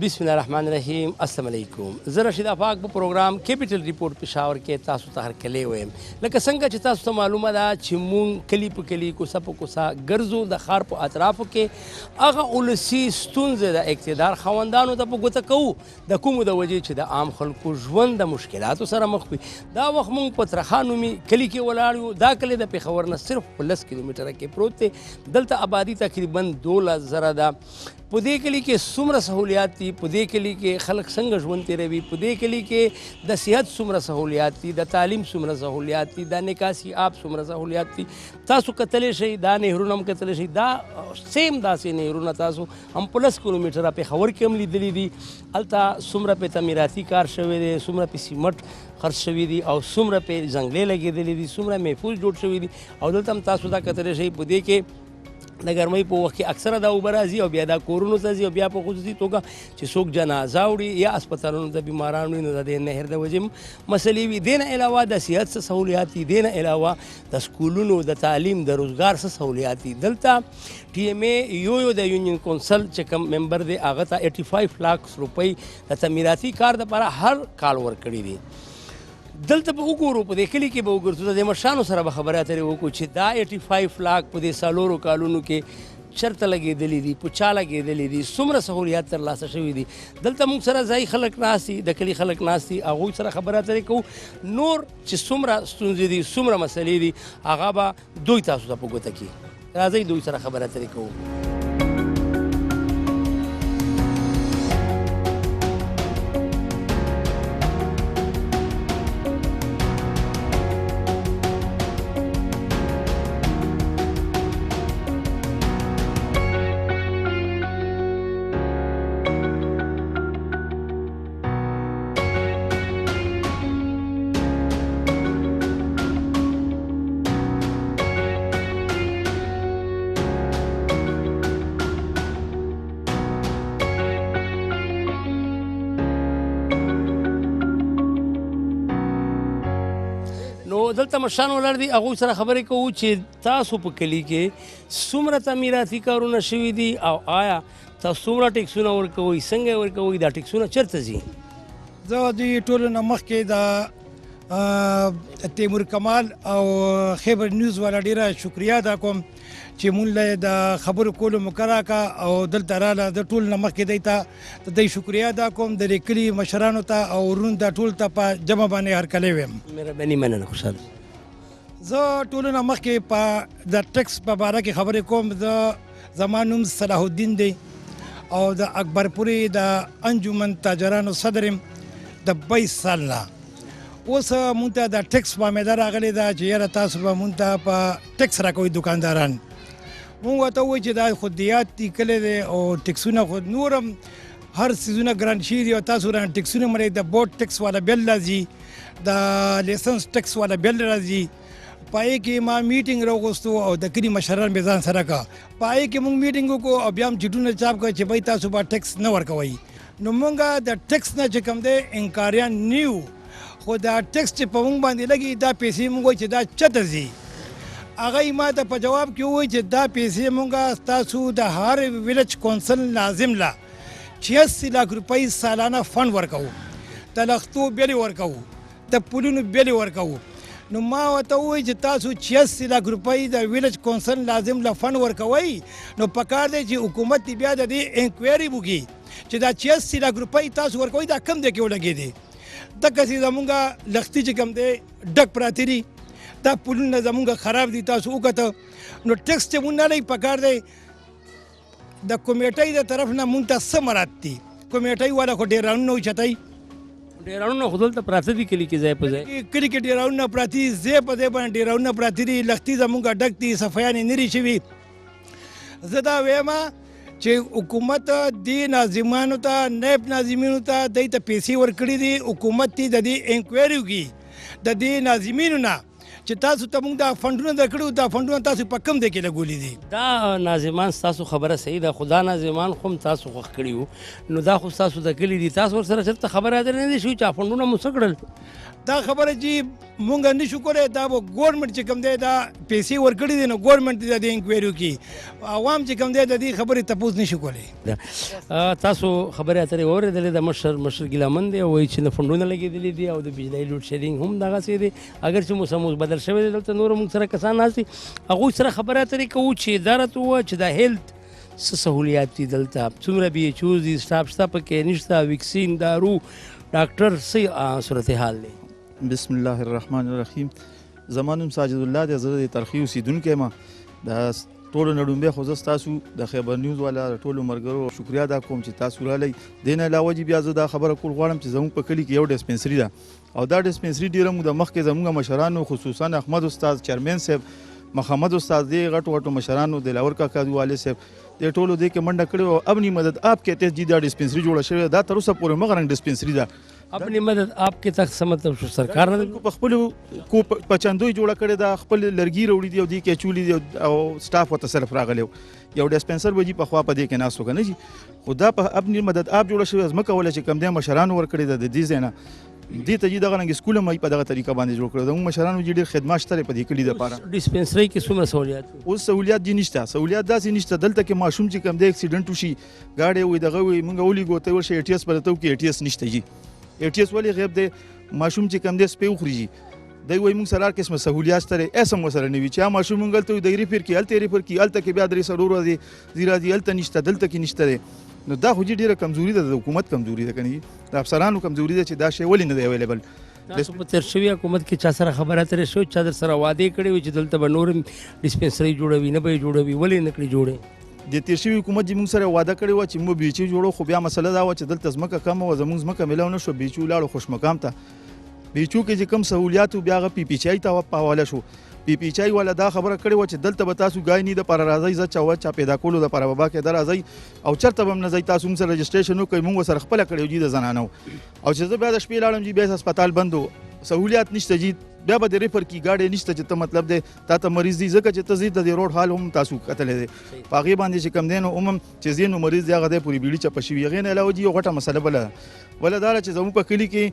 بسم الله الرحمن الرحیم. السلام علیکم. زه رشید افاق په پروګرام کیپټل ریپورټ پېښور کې تاسو ته هرکلی وایم. لکه څنګه چې تاسو ته معلومه ده چې مونږ کلي په کلي کوڅه په کوڅه ګرځو د ښار په اطرافو کې هغه ولسي ستونزې د اقتدار خاوندانو ته په ګوته کوو د کومو د وجې چې د عام خلکو ژوند د مشکلاتو سره مخ وي. دا وخت مونږ په ترخا نومي کلي کې ولاړ یو. دا کلی د پېښور نه صرف په 10 کیلومتره کې پروت دی. دلته آبادي تقریبا 12,000 ده. په دې کلي کې څومره سهولیات دي، په دې کلي کې خلک څنګه ژوند تېروي، په دې کلي کې د صحت څومره سهولیات دي، د تعلیم څومره سهولیات دي، د نکاسي آب څومره سهولیات دي. تاسو کتلی شئ، دا نهرونه هم کتلی شئ. دا سیم داسې نهرونه تاسو هم په 10 کیلومتره پېښور کې هم لیدلي دي. هلته څومره پې تعمیراتي کار شوی دی، څومره پې سیمټ خرڅ شوي دي او څومره پې ځنګلې لګېدلي دي، څومره محفوظ جوړ شوي دي. او دلته هم تاسو دا کتلی شئ په دې کې د ګرمۍ په وخت کې اکثره دا اوبه راځي او بیا دا کورونو ته ځي او بیا په خصوصي توګه چې څوک جنازه وړي یا اسپتالونو ته بیماران وړي نو د دې نهر د وجې مسلې وي. دې نه علاوه د صحت څه سهولیات دي، دې نه علاوه د سکولونو د تعلیم د روزګار څه سهولیات دي. دلته ټي ایم اے یو د یونین کونسل چې کوم ممبر دی هغه ته 85 लाख روپۍ د تعمیراتي کار دپاره هر کال ورکړي دي. دلته به وګورو، په دې کلي کې به وګرځو، د مشرانو سره به خبرې اترې وکړو چې دا 85 लाख په دې څلورو کالونو کې چرته لګېدلي دي، په چا لګېدلي دي، څومره سهولیات ترلاسه شوي دي. دلته موږ سره ځایي خلک ناست دي، د کلي خلک ناست دي، هغوی سره خبرې اترې کوو. نور چې څومره ستونزې دي، څومره مسلې دي، هغه به دوی تاسو ته په ګوته کړي. راځئ دوی سره خبرې اترې کوو. نو دلته مشران ولاړ دي، هغوی سره خبرې کوو چې تاسو په کلي کې څومره تعمیراتي کارونه شوي دي او آیا تاسو څومره ټیکسونه ورکوئ، څنګه یې ورکوئ، دا ټیکسونه چېرته ځي؟ زه د ټولو نه مخکې د تیمور کمال او خیبر نیوز والا ډېره شکریه ادا کوم چې مونږ له د خبرو کولو موقع راکړه او دلته راله. د ټولو نه مخکې دی ته د دوی شکریه ادا کوم، د دې کلي مشرانو ته او ورونو ته ټولو ته په جمع باندې هرکلی ویم. مهرباني مننه. خوشحاله. زه ټولو نه مخکې په د ټیکس په باره کې خبرې کوم. زما نوم صلاح الدین دی او د اکبرپورې د انجمن تاجرانو صدر یم د 22 سال نه. اوس مونږ ته د ټیکس وامیده راغلی ده چې یاره تاسو به مونږ ته په ټیکس راکوئ دکانداران. مونږ ورته ووایو چې دا خو دیات دی کلی دی او ټیکسونه خو نور هم هر څیزونه ګران شوي دي او تاسو رانه ټیکسونه منئ. د بوټ ټیکس والا بیل راځي، د لیسنس ټیکس والا بیل راځي. په هغې کې ما میټینګ راوغوستو او د کلي مشران مې ځان سره کړه. په هغې کې مونږ میټینګ وکړو او بیا هم چټونه چاپ کړه چې بھائی تاسو به ټیکس نه ورکوئ. نو مونږ د ټیکس نه چې کوم دی انکاریان نه یو، خو دا ټیکس چې په مونږ باندې لګي دا پیسې مونږ وایي چې دا چته ځي. هغه یې ما ته په جواب کې ووایي چې دا پیسې مونږ تاسو د هر ویلج کونسل لازم له 86 लाख روپۍ سالانه فنډ ورکوو، د لښتو بیلې ورکوو، د پلونو بیلې ورکوو. نو ما ورته ووایي چې تاسو 86 लाख روپۍ د ویلج کونسل لازم له فنډ ورکوئ، نو پکار دی چې حکومت دې بیا د دې انکوایري وکړي چې دا 86 लाख روپۍ تاسو ورکوئ دا کم دی کې ولګېدې. دقسې زمونږ لښتي چې کوم دی ډک پراته دي، دا پلونه زمونږ خراب دي. تاسو وکته نو ټیکس چې مونږ نه لګي پکار دی د کمیټۍ د طرف نه مونږ ته څه مراد دي. کمیټۍ والا خو ډېرانونه اوچتئ، ډېرانونه خو دلته پراته دي کلي کې ځای په ځای. کلي کې ډېرانونه پراته دي، ځای په ځای باندې ډېرانونه پراته دي. لښتي زمونږ ډک دي، صفیانې نري شوي. زه دا وایم چې حکومت دې ناظمانو ته، نایب ناظمینو ته دوی ته پیسې ورکړي دي. حکومت دې د دې انکوایري وکړي د دې ناظمینو نه چې تاسو ته موږ دا فنډونه درکړو دا فنډونه تاسو په کم ځای کې لګولي دي. دا ناظمان ستاسو خبره صحیح ده، خو دا ناظمان خو هم تاسو خوښ کړي وو، نو دا خو ستاسو د کلي دي، تاسو ورسره چېرته خبره اترې نه دي شوي چې فنډونه مو څه کړل؟ دا خبره چې مونږ نشو کولی دا به ګورنمنټ چې کوم دی دا پیسې ورکړي دي نو ګورنمنټ د دې انکوایري وکړي، عوام چې کوم دی د دې خبرې تپوس نشو کولی. تاسو خبرې اترې واورېدلې د مشر ګیلمن دی وایي چې د فنډونه لګېدلي دي او د بجلۍ لوډ شیډینګ هم دغسې دی، اگر چې موسم اوس بدل شوی دی دلته نور موږ سره کسان ناست دي هغوی سره خبرې اترې کوو چې دا راته ووایه چې دا هیلت څه سهولیات دي دلته، څومره بي ایچ اوز دي، سټاف شته پکې نشته، ویکسین، دارو، ډاکټر څه صورتحال دی؟ بسم الله الرحمن الرحیم. زما نوم ساجد الله دی، زه د ترخی اوسیدونکی یم. د ټولو نه ډومبی خو زه ستاسو د خیبر نیوز والا د ټولو ملګرو شکریا ادا کوم چې تاسو رالی. دې نه علاوه چې بیا زه دا خبره کول غواړم چې زموږ په کلي کې یو ډسپنسري ده او دا ډسپنسري ډېره موده مخکې زموږ مشرانو خصوصا احمد استاد چیرمن صاحب، محمد استاد دی، غټو مشرانو، دلاور کاکا والد صاحب دې ټولو دې کې منډه کړې او اپنی مدد آپ کې تحت جی دا ډسپنسري جوړه شوې دا تر اوسه پورې مغه رنګ ډسپنسري ده. اپنی مدد آپ کې تک څه مطلب شو؟ سرکار نه په خپل کو پچندوي جوړه کړې دا خپل لرګي وروړي دي او دې کې چولي دي او سټاف ورته صرف راغلی یو ډسپنسر به جي په خوا په دې کې ناستو کنه جي خدا په اپنی مدد آپ جوړه شوې ځمکه ولا چې کم دي مشرانو ور کړی د دې زنه دې ته جي دغه رنګ سکول مې په دغه طریقه باندې جوړ کړو د مشرانو جي ډېر خدمات شته په دې کلی د لپاره. ډسپنسري کې څومره سہولیات؟ اوس سہولیات دي نشته، سہولیات داسې نشته دلته کې ماشوم چې کم دی اکسیډنټ وشي گاډي وي دغه وي مونږ ولي ګوته ورشي ای ټي اس پرته کې ای ټي اس نشته جي ای ټي اس ولې غیب دی ماشوم چې کم دی سپې وخوري دی وای مونږ سره هر قسمه سہولیات سره اسم وسره نه وي چې ماشوم مونږ ته د ریفر کې الته ریفر کې الته کې بیا درې سرور دي زیرا دي الته نشته دلته کې نشته. نو دا خو ډیره کمزوري ده، د حکومت کمزوري ده کني د افسرانو کمزوري ده چې دا شی ولې نه دی اویلیبل. تاسو په تیر شوي حکومت کې چا سره خبره اترې شوې چا در سره وعدې کړې وي چې دلته به نور ډسپنسري جوړوي نه به یې جوړوي، ولې نه کړي جوړې؟ د تیر شوي حکومت چې موږ سره وعده کړې وه چې موږ بیچي جوړو خو بیا مسله دا وه چې دلته ځمکه کمه وه زموږ ځمکه میلاو نه شوه بیچو ولاړو خوشمقام ته. بیچو کې چې کوم سهولیات وو بیا هغه پی پی چای ته په حواله شو. پی پی چای والا دا خبره کړې وه چې دلته به تاسو ګای نه دپاره راځئ زه چا پیدا کولو دپاره به با کېده راځئ او چېرته به هم نه ځئ تاسو موږ سره رجسټریشن وکړئ موږ ورسره خپله کړې جي د زنانو او چې زه بیا د شپې لاړم جي بیا هسپتال بند و سهولیات نشته جي بیا به د ریفر کې گاډي نشته چې ته مطلب دی تا ته مریض دی ځکه چې ته ځې د روډ حال هم تاسو کتلی دی په هغې باندې چې کم دی نو هم چې ځې نو مریض دی هغه دی پورې بیړي چپه شوي هغې نه علاوه جي یو غټه مسله بله ده بله دا ده چې زموږ په کلي کې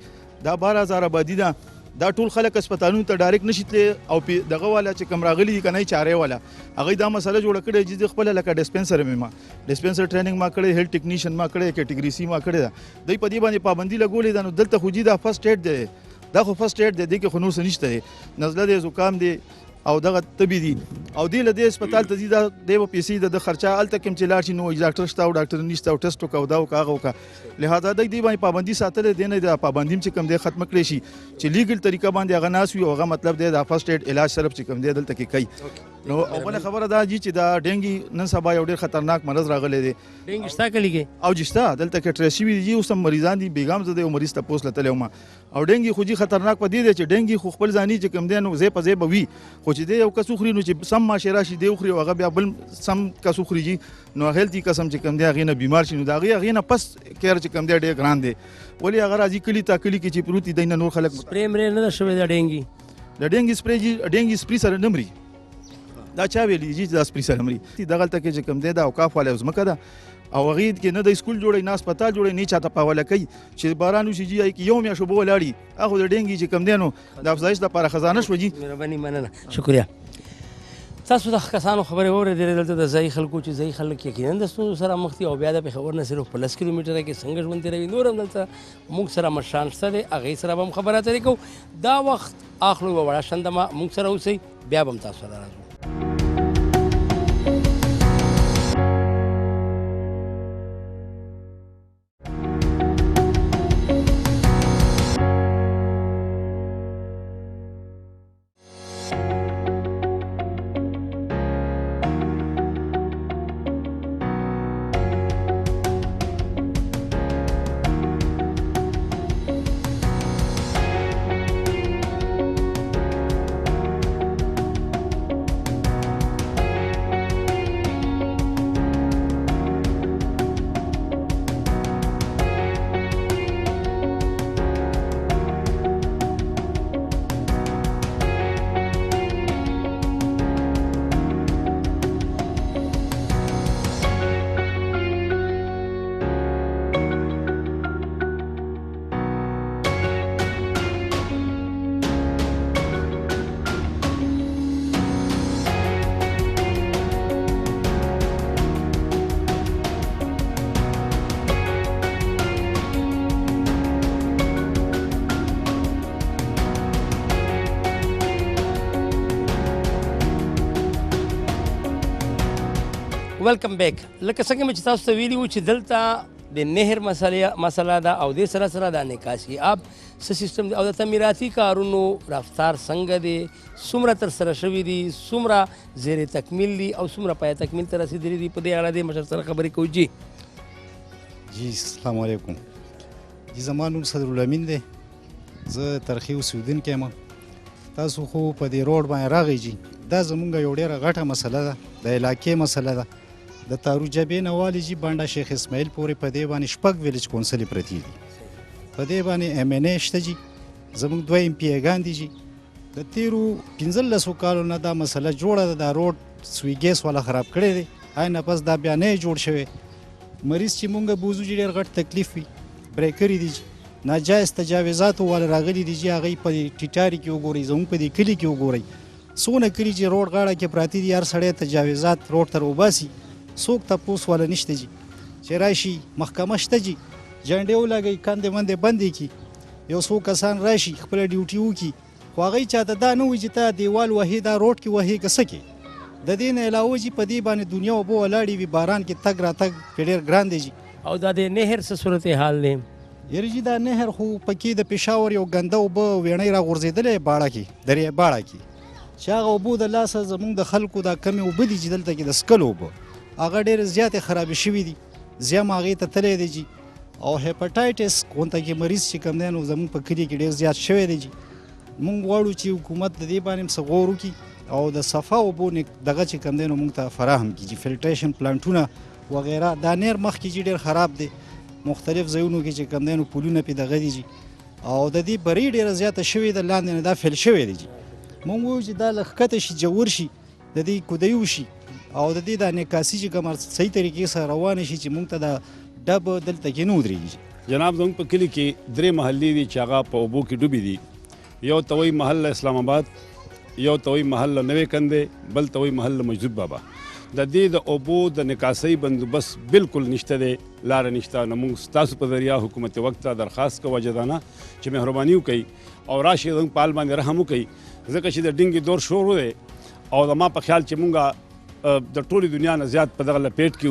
دا 12,000 آبادي ده دا ټول خلک هسپتالونو ته ډایرکټ نشي تللی او دغه والا چې کوم راغلي دي که نه چارې والا هغوی دا مسله جوړه کړې چې خپله لکه ډسپنسر مې ما ډسپنسر ټریننګ ما کړی هیلث ټیکنیشن ما کړی کیټګري سی ما کړې ده دوی په دې باندې پابندي لګولې ده نو دلته خو جي دا فرسټ ایډ دی دا خو فرسټ ایډ دی دې کې خو نور څه نشته دی نزله دی زکام دی او دغه تبي دي او دی له دې هسپتال ته ځي دا دی به پیسې د خرچه هلته کوم چې لاړ شي نو ډاکټر شته او ډاکټر نشته او ټسټ وکړه او دا وکړه هغه وکړه لهذا دی باندې پابندي ساتلی دی نه د پابندي چې کوم دی ختمه کړی شي چې لیګل طریقه باندې هغه ناست وي او هغه مطلب دی د فرسټ ایډ علاج صرف چې کوم دی دلته کې کوي نو اوله خبره دا جي چې دا ډینګي نن سبا یو ډېر خطرناک مرض راغلی دی ډینګي شته کلي کې او جي شته دلته کې ټریس شوي دي اوس هم مریضان دي بیګام زه دی او مریض تپوس له تللی وم او ډینګي خو جي خطرناک په دې دی چې ډینګي خو خپل ځاني چې کوم دی نو ځای په ځای به وي خو چې دی یو کس وخوري نو چې سم ماشې راشي دی وخوري او هغه بیا بل سم کس وخوري جي نو هیلتي قسم چې کوم دی هغې نه بیمار شي نو د هغې نه پس کیر چې کوم دی ډېر ګران دی ولې هغه راځي کلي ته کلي کې چې پروت دي دی نه نور خلک سپرې مرې نه ده شوې د ډینګي د ډینګي سپرې جي ډینګي سپرې سره نه مري دا چا ویلي جي دا سپرې سره مري دغلته کې چې کوم دی دا اوقاف والا ځمکه ده او هغې کې نه د سکول جوړوي نه هسپتال جوړوي نه چاته په حواله کوي چې باران وشي جي کې یو میاشت اوبه ولاړي هغه د ډینګي چې کوم دی نو د افزایش دپاره خزانه شوه جي مهرباني مننه شکریه تاسو د کسانو خبرې واورېدلې دلته د ځایي خلکو چې ځایي خلک یقینا د ستونزو سره مخ دي او بیا د پېښور نه صرف په 10 کیلومتره کې څنګه ژوند تېروي نور هم دلته موږ سره مشران شته دی هغې سره به هم خبرې اترې کوو دا وخت اخلو یوه وړه شندمه موږ سره اوسئ بیا به هم تاسو سره راځو ویلکم بیک. لکه څنګه مې چې تاسو ته ویلي وو چې دلته د نهر مسله ده او دې سره سره د نکاسي آب څه سیستم دی او د تعمیراتي کارونو رفتار څنګه دی، څومره ترسره شوي دي، څومره زیر تکمیل دي او څومره پای تکمیل ته رسېدلي دي، په دې اړه دې مشر سره خبرې کوو. جی السلام علیکم. جی زما نوم صدرالامین دی، زه ترخی اوسېدونکی یم. تاسو خو په دې روډ باندې راغی جی، دا زمونږ یو ډېره غټه مسله ده، د علاقې مسله ده. د تارو جبې نه والي جي بانډا شیخ اسماعیل پورې په دې باندې شپږ ویلیج کونسلې پرتې دي. په دې باندې ایم این اے شته جي، زمونږ دوه ایم پی ایګان دي جي. د تیرو 15 کالو نه دا مسله جوړه ده، دا روډ سوي ګیس والا خراب کړی دی، آینه پس دا بیا نه جوړ شوی. مریض چې مونږ بوزو جي ډېر غټ تکلیف وي، بریکرې دي جي، ناجایز تجاوزاتو والا راغلي دي جي، هغوی په ټیټاري کې وګورئ، زموږ په دې کلي کې وګورئ څونه کلي چې روډ غاړه کې پراته دي، هر سړی تجاوزات روډ ته راوباسي، څوک تپوس والا نشته جي. چې راشي محکمه شته جي، جنډې ولګوي، کندې مندې بندې کړي، یو څو کسان راشي خپله ډیوټي وکړي، خو هغوی چاته دا نه وایي چې ته دیوال وهې، دا روډ کې وهې که څه کې. د دې نه علاوه جي په دې باندې دنیا اوبه ولاړې وي، باران کې تګ راتګ پرې ډېر ګران دی جي. او دا د نهر څه صورتحال دی؟ یاره جي دا نهر خو پکې د پېښور یو ګنده اوبه ویڼۍ راغورځېدلې باړه کې، درې باړه کې، چې هغه اوبو د لاسه زموږ د خلکو دا کمې اوبه دي چې دلته کې د څکلو اوبه هغه ډېرې زیاتې خرابې شوي دي، زیم هغې ته تللی دی جي. او هیپاټایټس غونته کې مریض چې کوم دی نو زموږ په کلي کې ډېر زیات شوی دی جي. موږ غواړو چې حکومت د دې باندې څه غور وکړي او د صفا اوبو دغه چې کوم دی نو موږ ته فراهم کړي جي، فلټریشن پلانټونه وغیره. دا نهر مخکې جي ډېر خراب دی، مختلف ځایونو کې چې کوم دی نو پلونه پې دغه دي جي، او د دې برۍ ډېره زیاته شوې ده، لاندې نه دا فیل شوی دی جي. موږ وایو چې دا له ښکته شي، جوور شي، د دې کودی وشي او د دې د نکاسي چې کومه صحیح طریقې سره روانه شي چې موږ ته د ډب دلته کې نه ودرېږي. جناب زموږ په کلي کې 3 محلې دي چې هغه په اوبو کې ډوبې دي. یو ته وایي محله اسلام آباد، یو ته وایي محله نوې کندې، بل ته وایي محله مجذوب بابا. د دې د اوبو د نکاسۍ بندوبست بالکل نشته دی، لاره نشته. نو موږ ستاسو په ذریعه حکومت وقت ته درخواست کوو وجدانه چې مهرباني وکړئ او راشئ زموږ په حال باندې رحم وکړئ، ځکه چې د ډینګې دور شروع دی او زما په خیال چې موږ د ټولې دنیا نه زیات په دغه لپیټ کې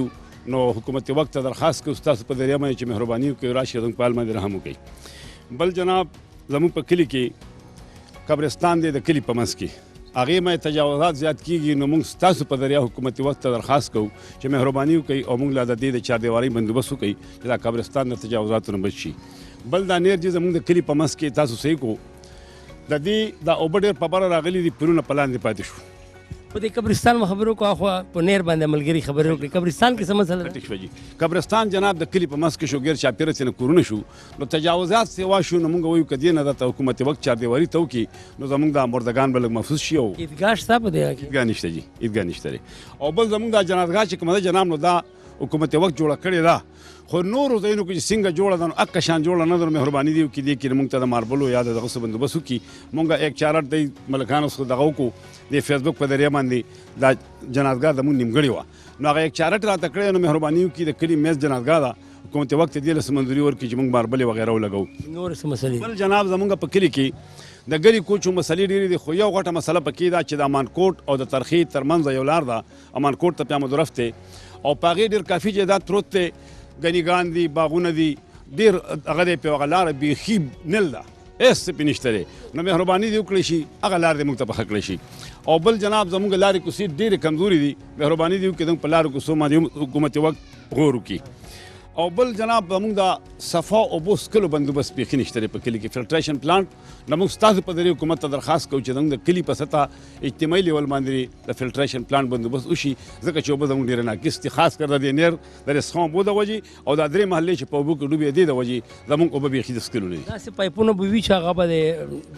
نو حکومت وقت ته درخواست کوو ستاسو په ذریعه باندې چې مهرباني وکړئ راشئ زموږ په حال باندې رحم وکړئ. بل جناب زموږ په کلي کې قبرستان دی، د کلي په منځ کې هغې باندې تجاوزات زیات کیږي. نو موږ ستاسو په ذریعه حکومت وقت ته درخواست کوو چې مهرباني وکړئ او موږ له د دې د چاردیوارۍ بندوبست وکړئ چې دا قبرستان د تجاوزاتو نه بچ شي. بل دا نهر چې زموږ د کلي په منځ کې تاسو صحیح کو، د دې دا اوبه ډېر په بره راغلي دي، پلونه په لاندې پاتې شو. په دې قبرستان خبرو کو اخوا په نهر باندې عملګري خبرې وکړي. قبرستان کې څه مسله ده؟ قبرستان جناب د کلي په منځ کې شو، غیر چاپېره څه نه کورونه شو، نو تجاوزات سیوا شو. نو موږ وایو که دې نه درته حکومت وقت چاردیواري ته وکړي نو زموږ دا مردګان به لږ محفوظ شي. او عیدګاه شته په دې کې؟ عیدګاه نشته جي، عیدګاه نشته دی. او بل زموږ دا جنازګاه چې کومه ده جناب نو دا حکومت وقت جوړه کړې ده، خو نورو ځایونو کې چې څنګه جوړه ده نو اکه شان جوړه نه ده. مهرباني دي وکړي دې کې موږ ته د ماربلو یا د دغه څه بندوبست وکړي. موږ 148 دی ملکانو څخه دغه وکړو د فیسبوک په ذریعه باندې دا جنازګاه زموږ نیمګړې وه، نو هغه 148 راته کړی. نو مهرباني وکړي د کلي میز جنازګاه ده، حکومت وقت دې له څه منظوري ورکړي چې موږ ماربلې وغیره ولګوو. نور څه مسلې؟ بل جناب زموږ په کلي کې د ګلي کوچو مسلې ډېرې دي، خو یو غټه مسله پکې ده چې د امانکوټ او د ترخې ترمنځ یو لار ده، امانکوټ ته پیامه درف دی او په هغې ډېر کافي جایداد پروت دی، ګنیګان دي، باغونه دي، ډېر هغه دی په هغه لاره بیخي نیل ده، هېڅ څه پې نشته دی. نو مهرباني دې وکړی شي هغه لار دې موږ ته پخه کړی شي. او بل جناب زموږ لارې کوڅې ډېرې کمزوري دي، مهرباني دې وکړي زموږ په لارو کوڅو باندې حکومت وقت غور وکړي. او بل جناب زموږ د صفا اوبو څکلو بندوبست بیخي نشته دی په کلي کې، فلټریشن پلانټ. نو موږ ستاسو په ذریعه حکومت ته درخواست کوو چې زموږ د کلي په سطحه اجتماعي لیول باندې د فلټریشن پلانټ بندوبست وشي، ځکه چې اوبه زموږ ډېره ناقص دي، خاص کر د دې نهر د رسخان اوبو د وجې او دا 3 محلې چې په اوبو کې ډوبې دي د وجې زموږ اوبه بیخي د څکلو نه دي. داسې پایپونه به وي چې هغه به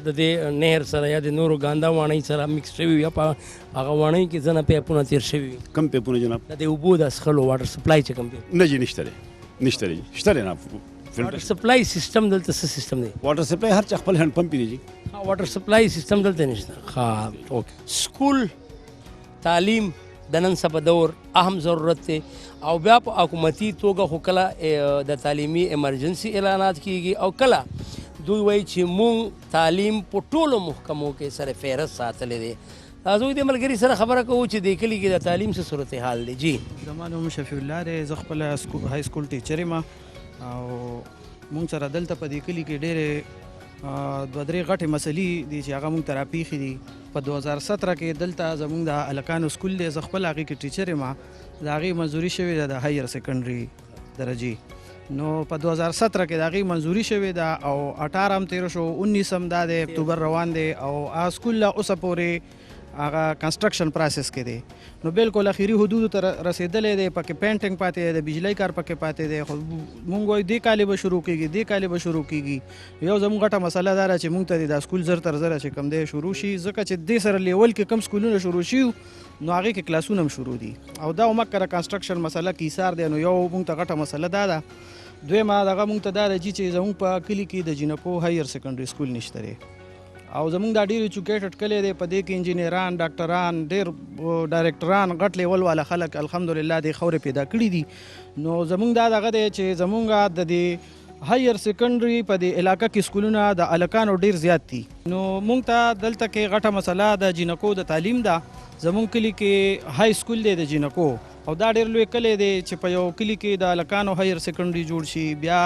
د دې نهر سره یا د نورو ګانده واڼۍ سره مکس شوي وي، یا په هغه واڼۍ کې ځنه پایپونه تېر شوي وي؟ کم پایپونه جناب؟ د اوبو د څښلو واټر سپلای چې کوم دی؟ نه جي نشته دی، نشته دی، شته دی نه. واټر سپلای سیستم دلته څه سیستم دی؟ واټر سپلای هر چا خپل هینډ پمپ دی جي. واټر سپلای سیستم دلته نشته. ها اوکې. سکول تعلیم د نن سبا دور اهم ضرورت دی او بیا په حکومتي توګه خو کله د تعلیمي ایمرجنسي اعلانات کیږي او کله دوی وایي چې مونږ تعلیم په ټولو محکمو کې سره فهرست ساتلی دی. تاسو د ملګري سره خبره کوو چې د کلي کې د تعلیم څه صورتحال دی. جی زما نوم شفیع الله دی، زه خپله های سکول ټیچر یم او مونږ سره دلته په دې کلي کې ډېرې 2-3 غټې مسلې دي چې هغه مونږ ته راپېښې دي. په 2017 کې دلته زمونږ د هلکانو سکول دی، زه خپل هغې کې ټیچر یم، د هغې منظوري شوې ده د هایر سیکنډري درجې. نو په 2017 کې د هغې منظوري شوې ده او 18 هم تېره شو، 19 هم دا دی اکتوبر روان دی او هغه سکول لا اوسه پورې هغه کنسټرکشن پروسس کې دی. نو بالکل اخیری حدودو ته رسېدلی دی، پکې پینټینګ پاتې دی، د بجلی کار پکې پاتې دی. خو مونږ وایو دې کالې به شروع کېږي، دې کالې به شروع کېږي. یو زموږ غټه مسله دا ده چې مونږ ته دا سکول زر تر زره چې کوم دی شروع شي، ځکه چې دې سره لیول کې کم سکولونه شروع شي نو هغې کې کلاسونه هم شروع دي او دا مکه کنسټرکشن مسله کې ایثار دی. نو یو مونږ ته غټه مسله دا ده. دویمه دغه مونږ ته دا ده چې زموږ په کلي کې د جینکو هایر سیکنډري سکول نشته دی او زمونږ دا ډېر ایجوکیټډ کلی دی، په دې کې انجینران، ډاکټران، ډېر ډایرکټران، غټ لیول والا خلک الحمدلله دې خاورې پیدا کړي دي. نو زمونږ دا دغه دی چې زمونږ د دې هایر سیکنډري په دې علاقه کې سکولونه د هلکانو ډېر زیات دي. نو مونږ ته دلته کې غټه مسله د جینکو د تعلیم ده. زمونږ کلي کې های سکول دی د جینکو او دا ډېر لوی کلی دی چې په یو کلي کې د هلکانو هایر سیکنډري جوړ شي. بیا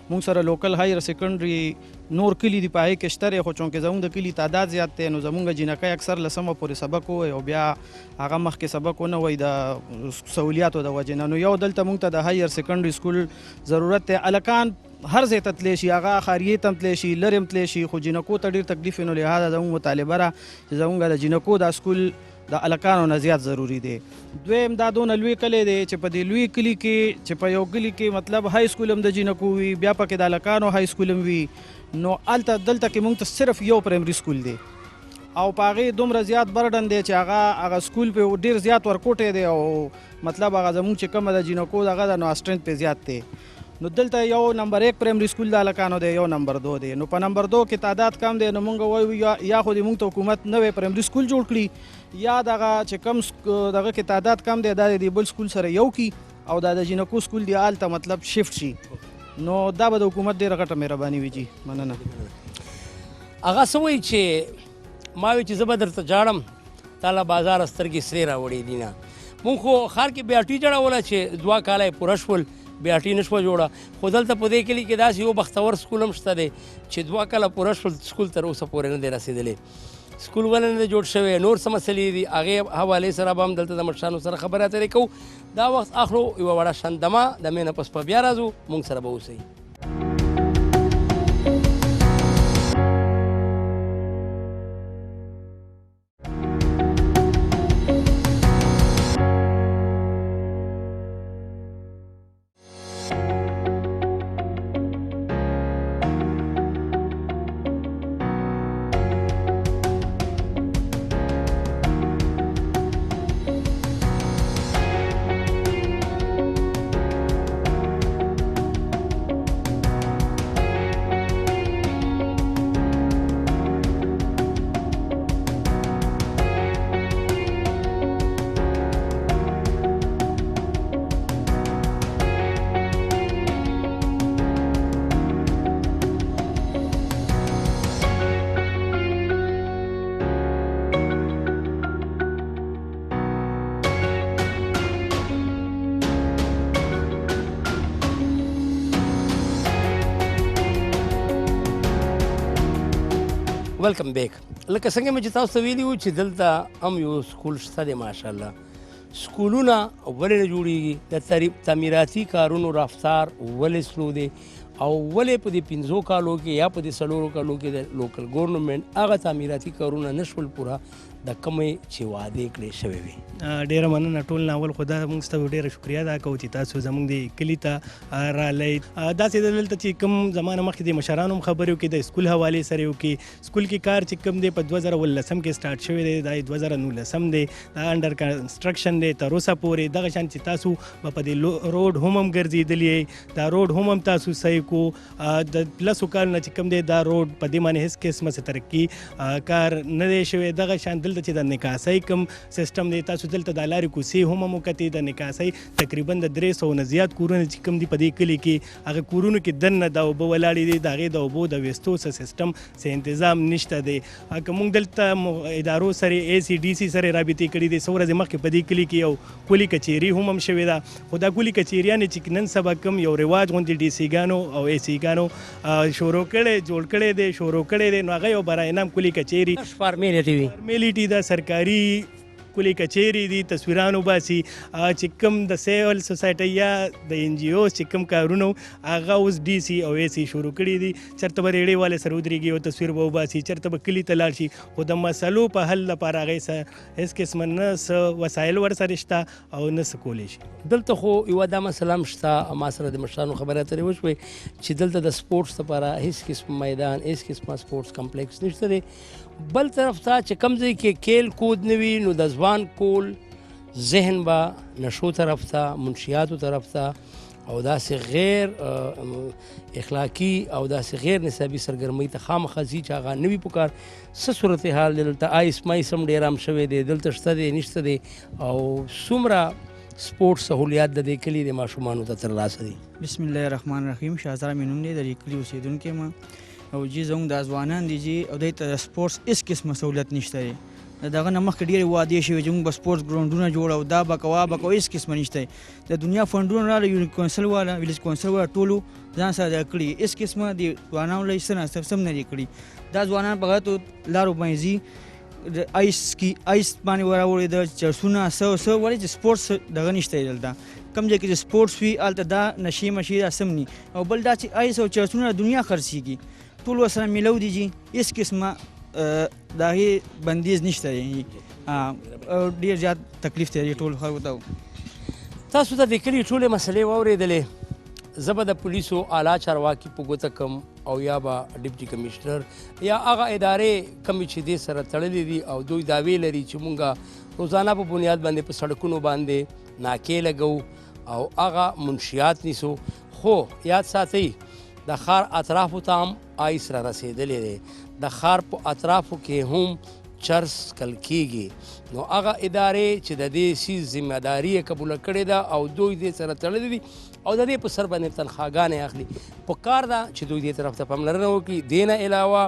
مونږ سره لوکل هایر سیکنډري نور کلی دی په هغې کې شته دی، خو چونکې زموږ د کلي تعداد زیات دی نو زموږ جینکۍ اکثر لسمه پورې سبق ووایي او بیا هغه مخکې سبق ونه وایي د سهولیاتو د وجې نه. نو یو دلته مونږ ته د هایر سیکنډري سکول ضرورت دی. هلکان هر ځای ته تللی شي، هغه خاریې ته هم تللی شي، لرې هم تللی شي، خو جینکو ته ډېر تکلیف وي. نو لهذا زموږ مطالبه ده چې زموږ د جینکو دا سکول د هلکانو نه زیات ضروري دی. دویم دا دونه لوی کلی دی چې په دې لوی کلي کې چې په یو کلي کې مطلب های سکول هم د جینکو وي، بیا پکې د هلکانو های سکول هم وي. نو هلته دلته کې مونږ ته صرف یو پرایمري سکول دی او په هغې دومره زیات برډن دی چې هغه سکول پې ډېر زیات ورکوټی دی او مطلب هغه زمونږ چې کومه د جینکو دغه ده نو اسټرنث پې زیات دی. نو دلته یو نمبر 1 پرایمري سکول د هلکانو دی، یو نمبر 2 دی. نو په نمبر 2 کې تعداد کم دی. نو مونږ وایو یا خو دې مونږ ته حکومت نوی پرایمري سکول جوړ کړي یا دغه چې کم دغه کې تعداد کم دی دا د بل سکول سره یو کړي او دا د جینکو سکول دی هلته مطلب شفټ شي. نو دا به د حکومت ډېره غټه مهرباني وي. جي مننه. هغه څه وایي چې ما وایي چې زه به درته جاړم تا له بازاره سترګې سرې راوړې دي نه. مونږ خو ښار کې بیاټي جوړوله چې 2 کاله یې پوره شول، بیاټي نه شوه جوړه. خو دلته په دې کلي کې داسې یو بختور سکول هم شته دی چې 2 کاله پوره شول، سکول تر اوسه پورې نه دی رسېدلی. سکول ولې نه دی جوړ شوی، نور څه مسلې دي، هغې حوالې سره به هم دلته د مشرانو سره خبرې اترې کوو. دا وخت اخلو یوه وړه شندمه، د مې نه پس په بیا راځو، مونږ سره به اوسئ. ویلکم بیک. لکه څنګه مې چې تاسو ته ویلي وو چې دلته هم یو سکول شته دی. ماشاءالله سکولونه ولې نه جوړیږي، د تعمیراتي کارونو رفتار ولې سلو دی او ولې په دې 5 کالو کې یا په دې 4 کالو کې د لوکل ګورنمنټ هغه تعمیراتي کارونه نشول پوره د کمې چې وعدې کړې شوې وي. ډیره مننه ټول نه. اول خو دا موږ ته ډیره شکریا ادا کوو چې تاسو زموږ د کلي ته رالی. داسې دلته چې کوم زمانه مخکې د مشرانو هم خبرې وکړي، د سکول حوالې سره وکړي. سکول کې کار چې کوم دی په 2019 کې سټارټ شوی دی، دا 2019 دی، دا انډر کنسټرکشن دی تر اوسه پورې. دغه شان چې تاسو به په دې روډ هم ګرځېدلي، دا روډ هم تاسو صحیح کو. د لسو کالو نه چې کوم دی دا روډ په دې باندې هېڅ قسمه څه ترقي کار نه دی شوی. دغه شان دلته چې د نکاسۍ کوم سیستم دی تاسو دلته د لارې کوڅې هم وکتې د نکاسۍ تقریبا د 300 نه زیات کورونه چې کوم دي په دې کلي کې هغه کورونو کې دننه د اوبه ولاړې دي د هغې د اوبو د ویستو څه سیستم څه تنظام نشته دی که موږ دلته ادارو سره ACDC سره رابطې کړي دي څو ورځې مخکې په دې کلي کې یو کلي کچېري هم شوې ده خو دا کلي کچېریانې چې نن سبا کوم یو رواج غوندې DC ګانو او AC ګانو شروع کړی دی نو هغه یو برای انعام کلي کچېري فارمیلیټي ده سرکاري کلی کچېري دي تصویران وباسي چې کوم د سیول سوسایټي یا د NGOs چې کوم کارونه هغه اوس DC او AC شروع کړي دي چېرته به ریډۍ والے سره ودرېږي او تصویر به وباسي چېرته به کلي ته لاړ شي خو د مسلو په حل لپاره هغې هېڅ قسمه نه څه وسایل ورسره شته او نه څه کولی شي دلته خو یوه دا مسله هم شته ما سره د مشرانو خبرې اترې وشوې چې دلته د سپورټس لپاره هېڅ قسم میدان هېڅ قسمه سپورټس کمپلیکس نشته دی بل طرف ته چې کوم ځای کې کیل کود نه وي نو د ځوان کول ذهن به نشو طرف ته منشیاتو طرف ته او داسې غیر اخلاقي او داسې غیر نصابي سرګرمۍ ته خامخا ځي چې هغه نه وي پکار څه صورتحال دی دلته آیس مایس هم ډېر عام شوی دی دلته شته دی نشته دی او څومره سپورټ سهولیات د دې کلي د ماشومانو ته ترلاسه دي بسم الله الرحمن الرحیم شهزاد مې نوم دی د دې کلي اوسېدونکی یم او جی زموږ دا ځوانان دي جی او دوی ته د سپورټس هېڅ قسمه سهولت نشته دی د دغه نه مخکې ډېرې وعدې شوې چې موږ به سپورټس ګراونډونه جوړو دا به کوو هېڅ قسمه نشته د دنیا فنډونه راغله یونیک کونسل والا ویلیج کونسل والا ټولو ځان سره دا کړي هېڅ قسمه د ځوانانو له څه ناسته سم نه دي کړي دا ځوانان په غلطو لارو باندې ځي آیس باندې راوړي د چرسونه څه ولې چې سپورټس دغه نشته دی دلته کوم ځای کې چې سپورټس وي هلته دا نشې مشې دا سم ني او بل دا چې آیس او چرسونه دنیا خرڅېږي ټول ورسره میلو دي جي هېڅ قسمه د هغې بندیز نشته دی ډېر زیات تکلیف دی ټول خلکو ته تاسو ته د کلي ټولې مسلې واورېدلې زه به د پولیسو اعلی چارواکي په ګوته کم او یا به ډپټي کمیشنر یا هغه ادارې کمې چې دې سره تړلې دي او دوی دعوې لري چې مونږ روزانه په بنیاد باندې په سړکونو باندې ناکې لګو او هغه منشیات نیسو خو یاد ساتئ د ښار اطرافو ته هم آیس را رسېدلی دی د ښار په اطرافو کې هم چرس کل کېږي نو هغه ادارې چې د دې سیز ذمهداري یې قبوله کړې ده او دوی دې سره تړلي دي او د دې په سر باندې تنخواګانې اخلي پکار ده چې دوی دې طرف ته پاملرنه وکړي دې نه علاوه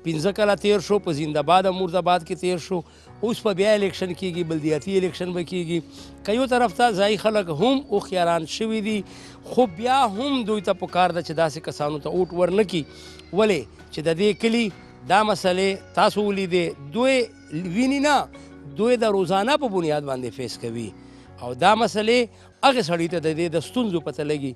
15 کاله تیر شو په زنده‌باد او مرداباد کې تیر شو اوس په بیا الیکشن کېږي بلدیاتي الیکشن به کېږي که یو طرف ته ځایي خلک هم هوښیاران شوي دي خو بیا هم دوی ته پکار ده چې داسې کسانو ته اوټ ورنه کړي ولې چې د دې کلي دا مسئلې تاسو ولیدې دوی ویني نه دوی د روزانه په بنیاد باندې فیس کوي او دا مسئلې هغې سړي ته د دې د ستونزو پته لګي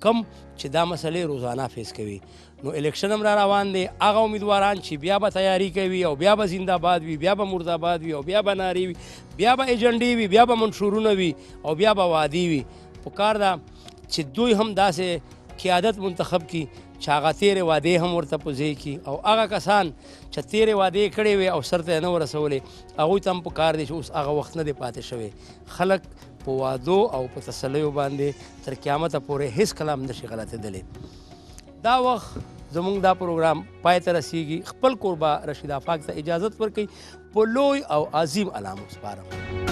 کم چې دا مسئلې روزانه فیس کوي نو الیکشن هم را روان دی هغه امیدواران چې بیا به تیاری کوي او بیا به زنده‌باد وي بیا به مرداباد وي او بیا به نارې وي بیا به ایجنډې وي بیا به منشورونه وي او بیا به وعدې وي پکار ده چې دوی هم داسې قیادت منتخب کړي چې هغه تېرې وعدې هم ورته په ځای کړي او هغه کسان چې تېرې وعدې کړې وې او سر ته یې نه ورسولې هغوی ته هم پکار دی چې اوس هغه وخت نه دی پاتې شوی خلک په وعدو او په تسلیو باندې تر قیامته پورې هېڅ کله هم نشي غلطېدلی دا وخت زموږ دا پروګرام پای ته رسیږي خپل کوربه رشید افاق ته اجازت ورکوي په لوی او عظیم علامو سپارم